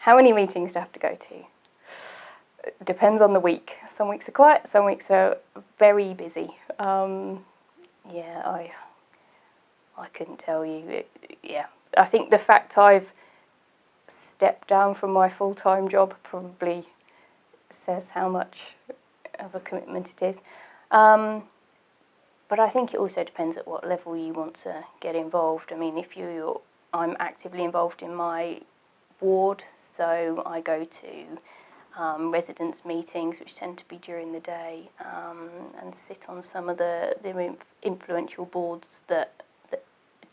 How many meetings do I have to go to? It depends on the week. Some weeks are quiet, some weeks are very busy. Yeah, I couldn't tell you. Yeah, I think the fact I've stepped down from my full-time job probably says how much of a commitment it is. But I think it also depends at what level you want to get involved. I mean, I'm actively involved in my ward, so I go to residents' meetings, which tend to be during the day, and sit on some of the influential boards that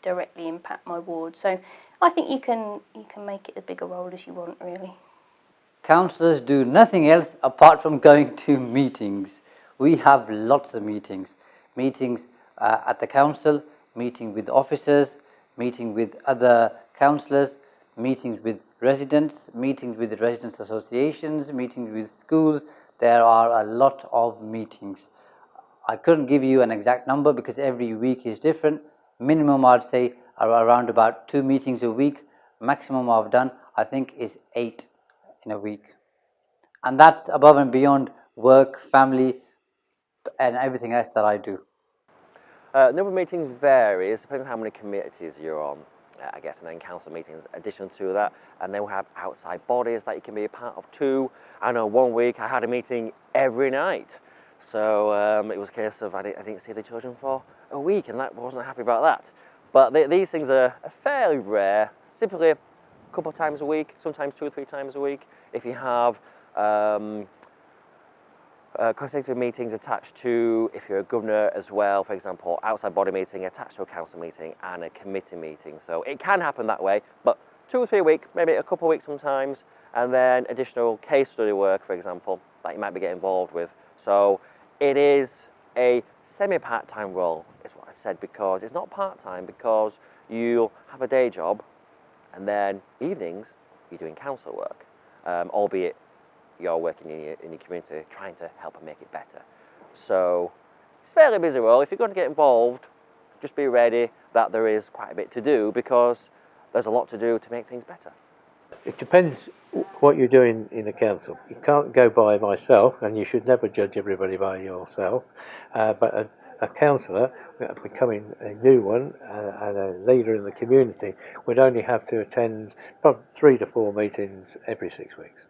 directly impact my ward. So I think you can make it as big a role as you want, really. Councillors do nothing else apart from going to meetings. We have lots of meetings. Meetings at the council, meeting with officers, meeting with other councillors, meetings with residents, meetings with residents' associations, meetings with schools. There are a lot of meetings. I couldn't give you an exact number because every week is different. Minimum, I'd say, are around about 2 meetings a week. Maximum I've done, I think, is 8 in a week. And that's above and beyond work, family, and everything else that I do. Number of meetings varies, depending on how many committees you're on, I guess, and then council meetings additional to that. And then we have outside bodies that you can be a part of too. I know one week I had a meeting every night. So it was a case of I didn't see the children for a week, and I wasn't happy about that. But these things are fairly rare, simply a couple of times a week, sometimes 2 or 3 times a week. If you have consecutive meetings attached to, if you're a governor as well, for example, outside body meeting attached to a council meeting and a committee meeting. So it can happen that way, but 2 or 3 a week, maybe a couple of weeks sometimes, and then additional case study work, for example, that you might be getting involved with. So it is a semi-part-time role, is what I said, because it's not part-time, because you'll have a day job and then evenings you're doing council work, albeit you're working in your community trying to help and make it better. So it's a fairly busy role. If you're going to get involved, just be ready that there is quite a bit to do, because there's a lot to do to make things better. It depends what you're doing in the council. You can't go by myself, and you should never judge everybody by yourself. But a councillor, becoming a new one and a leader in the community, would only have to attend probably 3 to 4 meetings every 6 weeks.